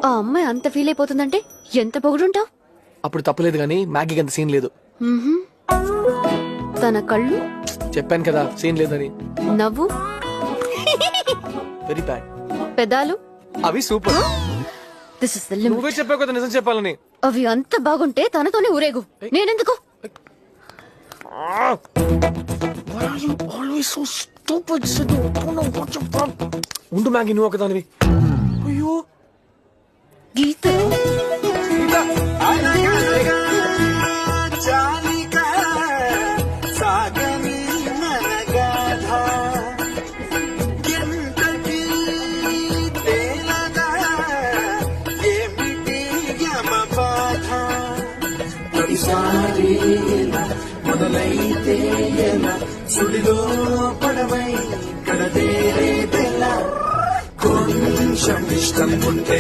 ఆ అమ్మాయి అంత ఫీల్ అయిపోతుందంటే ఎంత పొగుడుంటావు? అప్పుడు తప్పలేదు కానీ మ్యాగీకి అంత సీన్ లేదు. తన కళ్ళు, చెప్పాను కదా సీన్ లేదని. నవ్వు, వెరీ బ్యాడ్. పెదాలు, అవి super. This is the limit. నువ్వే చెప్పావు కదా నిజం చెప్పాలని. అవి అంత బాగుంటే తనతోనే ఊరేగు. నేనెందుకు? ఉండు మ్యాగీ, నువ్వు ఒకదానివి. అయ్యో గీత, మొదలైతే ఎలా సుడిలో పడవై కడదేరే కొంచెం ఇష్టం ఉంటే